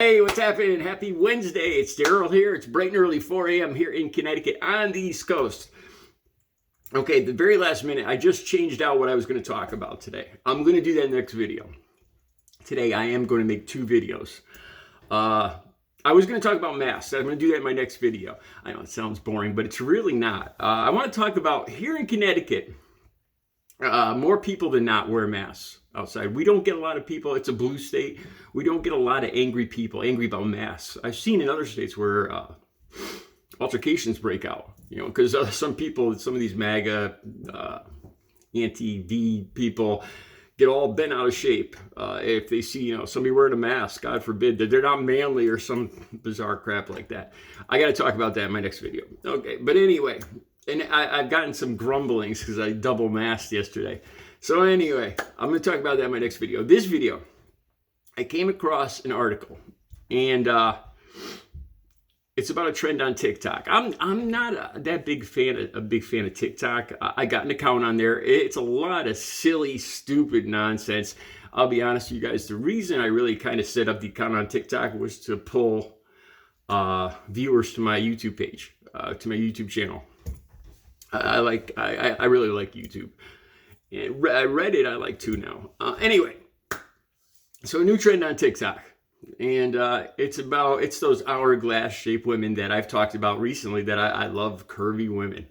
Hey, what's happening? Happy Wednesday. It's Daryl here. It's bright and early 4 a.m. here in Connecticut on the East Coast. Okay, the very last minute, I just changed out what I was going to talk about today. I'm going to do that in the next video. Today, I am going to make two videos. I was going to talk about masks. I'm going to do that in my next video. I know it sounds boring, but it's really not. I want to talk about here in Connecticut, more people than not wear masks outside. We don't get a lot of people. It's a blue state. We don't get a lot of angry people angry about masks. I've seen in other states where altercations break out, because some of these MAGA anti-V people get all bent out of shape if they see, somebody wearing a mask, God forbid, that they're not manly or some bizarre crap like that. I got to talk about that in my next video. Okay, but anyway, and I've gotten some grumblings because I double masked yesterday. So anyway, I'm going to talk about that in my next video. This video, I came across an article, and it's about a trend on TikTok. I'm not that big fan of TikTok. I got an account on there. It's a lot of silly, stupid nonsense. I'll be honest with you guys. The reason I really kind of set up the account on TikTok was to pull viewers to my YouTube page, to my YouTube channel. I really like YouTube. And Reddit I like too now. Anyway, so a new trend on TikTok. And it's those hourglass shaped women that I've talked about recently that I love, curvy women.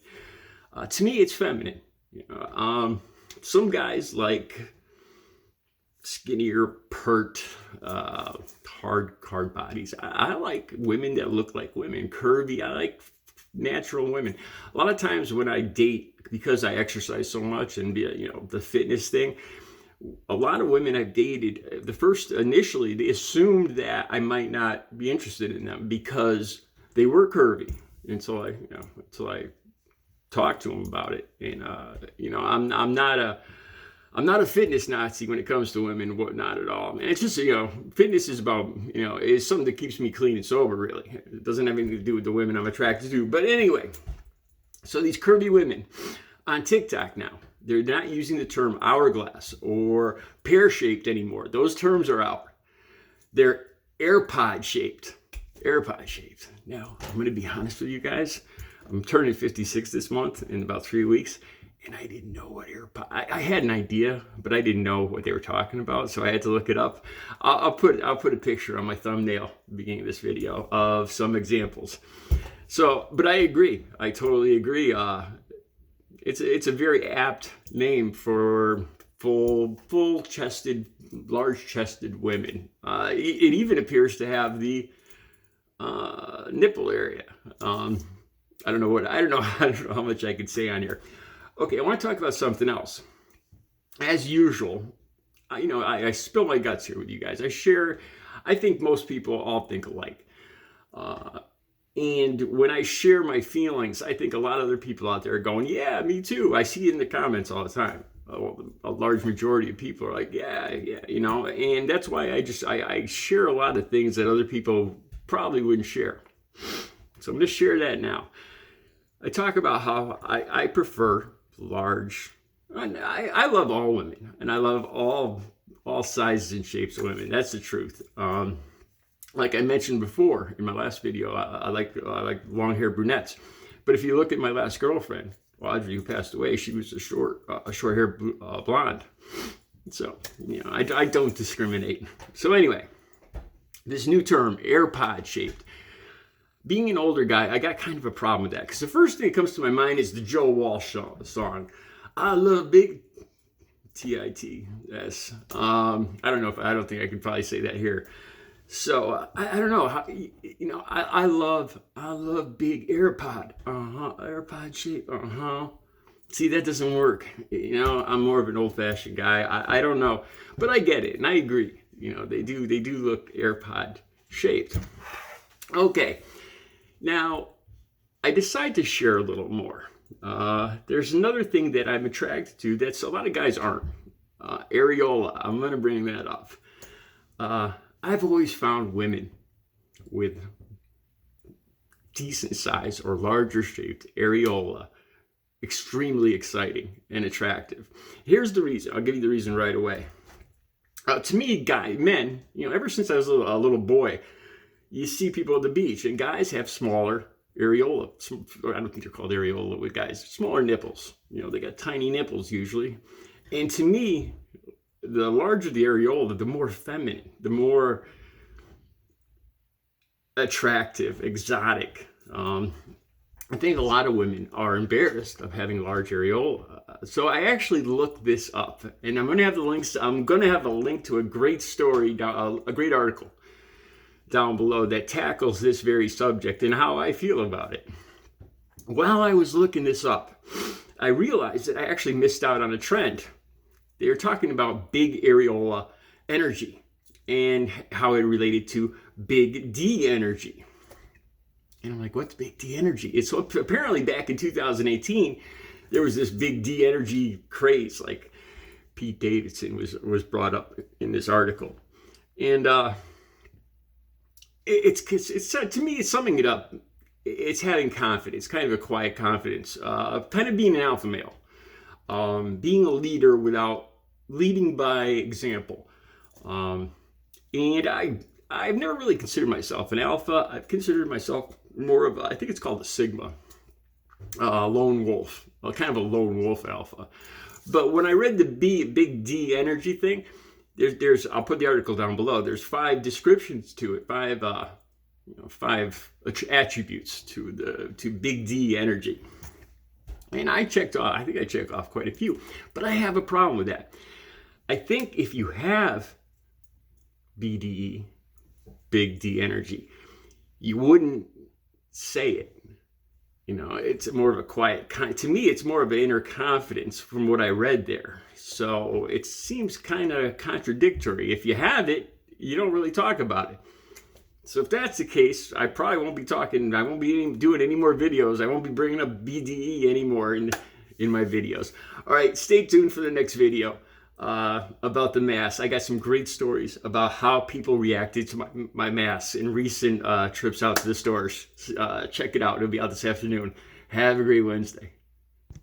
To me, it's feminine. Some guys like skinnier, pert, hard bodies. I like women that look like women, curvy. I like natural women. A lot of times when I date, because I exercise so much and the fitness thing, a lot of women I've dated, initially they assumed that I might not be interested in them because they were curvy until I talked to them about it. And I'm not a fitness Nazi when it comes to women, not at all. Man, it's just fitness is about is something that keeps me clean and sober. Really, it doesn't have anything to do with the women I'm attracted to. But anyway, so these curvy women on TikTok now, they're not using the term hourglass or pear-shaped anymore. Those terms are out. They're airpod-shaped. Airpod-shaped. Now, I'm going to be honest with you guys. I'm turning 56 this month in about 3 weeks, and I didn't know what airpod. I had an idea, but I didn't know what they were talking about, so I had to look it up. I'll put a picture on my thumbnail at the beginning of this video of some examples. So, but I agree. I totally agree. It's a very apt name for full-chested, large-chested women. It even appears to have the nipple area. I don't know how much I could say on here. Okay, I want to talk about something else. As usual, I spill my guts here with you guys. I think most people all think alike. And when I share my feelings, I think a lot of other people out there are going, yeah, me too. I see it in the comments all the time. A large majority of people are like, yeah, and that's why I share a lot of things that other people probably wouldn't share. So I'm going to share that now. I talk about how I prefer large. I love all women, and I love all sizes and shapes of women. That's the truth. Like I mentioned before in my last video, I like long-haired brunettes. But if you look at my last girlfriend, Audrey, who passed away, she was a short-haired blonde. So I don't discriminate. So anyway, this new term, airpod-shaped. Being an older guy, I got kind of a problem with that because the first thing that comes to my mind is the Joe Walsh song. I love big T-I-T-S. I don't think I could probably say that here. So I don't know how, I love big AirPod. AirPod shape. See, that doesn't work. I'm more of an old-fashioned guy. I don't know, but I get it and I agree. They do look AirPod shaped. Okay, now I decide to share a little more. There's another thing that I'm attracted to that's a lot of guys aren't. Areola. I'm gonna bring that up. I've always found women with decent size or larger shaped areola extremely exciting and attractive. Here's the reason. I'll give you the reason right away. To me, men, ever since I was a little boy, you see people at the beach, and guys have smaller areola. I don't think they're called areola with guys. Smaller nipples. They got tiny nipples usually. And to me, the larger the areola, the more feminine, the more attractive, exotic. I think a lot of women are embarrassed of having large areola. So I actually looked this up, and I'm going to have the links. I'm going to have a link to a great story, a great article down below that tackles this very subject and how I feel about it. While I was looking this up, I realized that I actually missed out on a trend. They were talking about big areola energy and how it related to big D energy. And I'm like, what's big D energy? It's so apparently back in 2018, there was this big D energy craze, like Pete Davidson was brought up in this article. And it's to me, it's summing it up. It's having confidence, kind of a quiet confidence, kind of being an alpha male, being a leader without leading by example. And I've never really considered myself an alpha. I've considered myself more of I think it's called a sigma, lone wolf, kind of a lone wolf alpha. But when I read the big D energy thing, there's I'll put the article down below. There's 5 descriptions to it, 5 attributes to big D energy. And I think I checked off quite a few, but I have a problem with that. I think if you have BDE, big D energy, you wouldn't say it. It's more of a quiet to me, it's more of an inner confidence from what I read there. So it seems kind of contradictory. If you have it, you don't really talk about it. So if that's the case, I probably won't be talking, I won't be doing any more videos. I won't be bringing up BDE anymore in my videos. All right, stay tuned for the next video about the mask. I got some great stories about how people reacted to my mask in recent trips out to the stores. Check it out. It'll be out this afternoon. Have a great Wednesday.